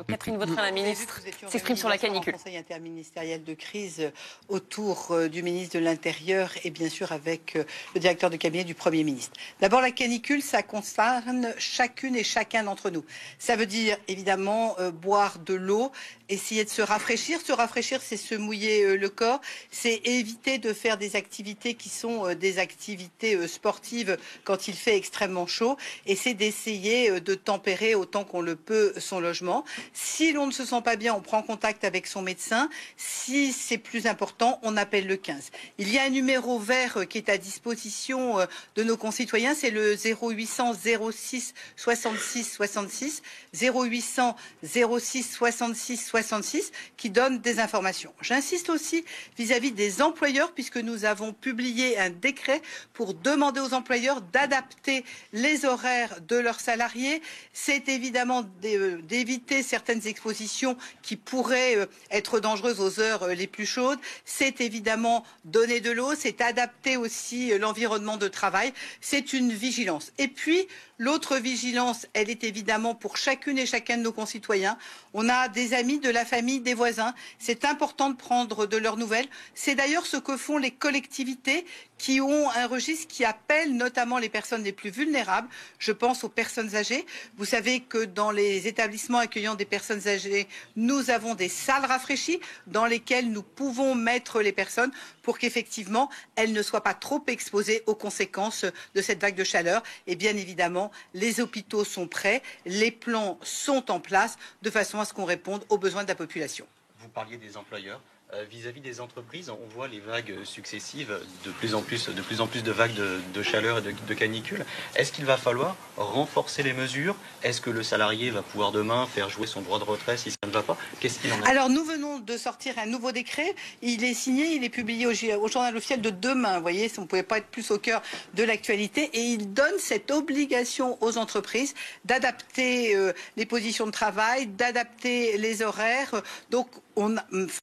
Catherine Vautrin, la ministre, s'exprime sur la canicule. Le conseil interministériel de crise autour du ministre de l'Intérieur et bien sûr avec le directeur de cabinet du Premier ministre. D'abord, la canicule, ça concerne chacune et chacun d'entre nous. Ça veut dire évidemment boire de l'eau, essayer de se rafraîchir. Se rafraîchir, c'est se mouiller le corps, c'est éviter de faire des activités qui sont des activités sportives quand il fait extrêmement chaud, et c'est d'essayer de tempérer autant qu'on le peut son logement. Si l'on ne se sent pas bien, on prend contact avec son médecin. Si c'est plus important, on appelle le 15. Il y a un numéro vert qui est à disposition de nos concitoyens, c'est le 0800 06 66 66, 0800 06 66 66, qui donne des informations. J'insiste aussi vis-à-vis des employeurs, puisque nous avons publié un décret pour demander aux employeurs d'adapter les horaires de leurs salariés. C'est évidemment d'éviter certaines expositions qui pourraient être dangereuses aux heures les plus chaudes. C'est évidemment donner de l'eau, c'est adapter aussi l'environnement de travail. C'est une vigilance. Et puis, l'autre vigilance, elle est évidemment pour chacune et chacun de nos concitoyens. On a des amis, de la famille, des voisins. C'est important de prendre de leurs nouvelles. C'est d'ailleurs ce que font les collectivités qui ont un registre qui appelle notamment les personnes les plus vulnérables. Je pense aux personnes âgées. Vous savez que dans les établissements accueillant des personnes âgées, nous avons des salles rafraîchies dans lesquelles nous pouvons mettre les personnes pour qu'effectivement elles ne soient pas trop exposées aux conséquences de cette vague de chaleur. Et bien évidemment, les hôpitaux sont prêts, les plans sont en place de façon à ce qu'on réponde aux besoins de la population. Vous parliez des employeurs. Vis-à-vis des entreprises, on voit les vagues successives, de plus en plus de vagues de chaleur et de canicule. Est-ce qu'il va falloir renforcer les mesures? Est-ce que le salarié va pouvoir demain faire jouer son droit de retrait si ça ne va pas? Qu'est-ce qu'il en est? Alors nous venons de sortir un nouveau décret. Il est signé, il est publié au journal officiel de demain. Vous voyez, on ne pouvait pas être plus au cœur de l'actualité. Et il donne cette obligation aux entreprises d'adapter les positions de travail, d'adapter les horaires. Donc on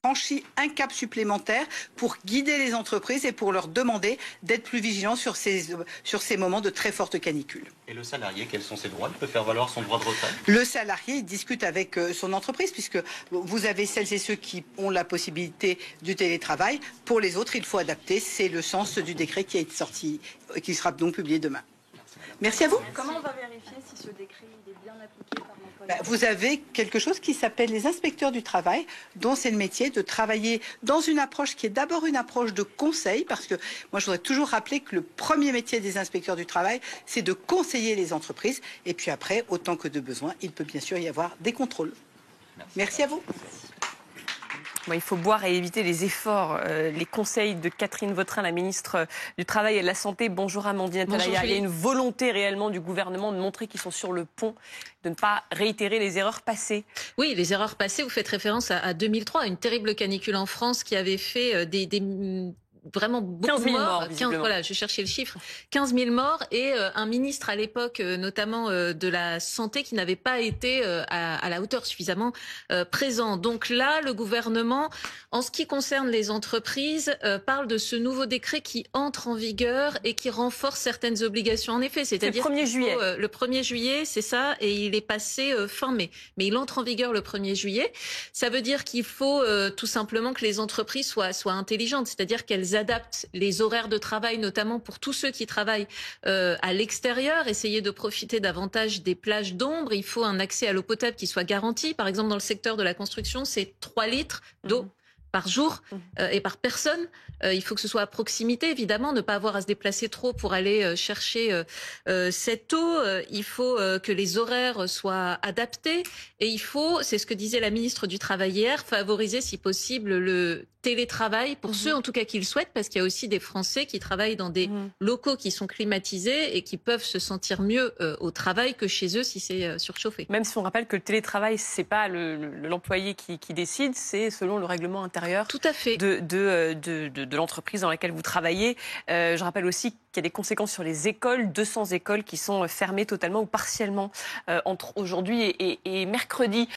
franchit un cap supplémentaire pour guider les entreprises et pour leur demander d'être plus vigilants sur ces moments de très forte canicule. Et le salarié, quels sont ses droits? Il peut faire valoir son droit de retrait? Le salarié, il discute avec son entreprise, puisque vous avez celles et ceux qui ont la possibilité du télétravail. Pour les autres, il faut adapter. C'est le sens du décret qui est sorti, qui sera donc publié demain. Merci à vous. Comment on va vérifier si ce décret est bien appliqué par l'employeur? Vous avez quelque chose qui s'appelle les inspecteurs du travail, dont c'est le métier de travailler dans une approche qui est d'abord une approche de conseil, parce que moi je voudrais toujours rappeler que le premier métier des inspecteurs du travail, c'est de conseiller les entreprises, et puis après, autant que de besoin, il peut bien sûr y avoir des contrôles. Merci à vous. Bon, il faut boire et éviter les efforts. Les conseils de Catherine Vautrin, la ministre du Travail et de la Santé. Bonjour Amandine Atalaya. Il y a une volonté réellement du gouvernement de montrer qu'ils sont sur le pont, de ne pas réitérer les erreurs passées. Oui, les erreurs passées, vous faites référence à 2003, une terrible canicule en France qui avait fait vraiment beaucoup 15 000 morts, voilà, je cherchais le chiffre. 15 000 morts et un ministre à l'époque, notamment de la Santé, qui n'avait pas été à la hauteur suffisamment présent. Donc là, le gouvernement, en ce qui concerne les entreprises, parle de ce nouveau décret qui entre en vigueur et qui renforce certaines obligations. En effet, c'est-à-dire le 1er juillet. Le 1er juillet, c'est ça, et il est passé fin mai. Mais il entre en vigueur le 1er juillet. Ça veut dire qu'il faut tout simplement que les entreprises soient intelligentes, c'est-à-dire qu'elles adaptent les horaires de travail, notamment pour tous ceux qui travaillent à l'extérieur, essayer de profiter davantage des plages d'ombre. Il faut un accès à l'eau potable qui soit garanti. Par exemple, dans le secteur de la construction, c'est 3 litres d'eau par jour et par personne. Il faut que ce soit à proximité, évidemment, ne pas avoir à se déplacer trop pour aller chercher cette eau. Il faut que les horaires soient adaptés et il faut, c'est ce que disait la ministre du Travail hier, favoriser si possible le télétravail pour ceux en tout cas qui le souhaitent, parce qu'il y a aussi des Français qui travaillent dans des locaux qui sont climatisés et qui peuvent se sentir mieux au travail que chez eux si c'est surchauffé. Même si on rappelle que le télétravail, c'est pas l'employé qui décide, c'est selon le règlement intérieur tout à fait. de l'entreprise dans laquelle vous travaillez. Je rappelle aussi qu'il y a des conséquences sur les écoles, 200 écoles qui sont fermées totalement ou partiellement entre aujourd'hui et mercredi.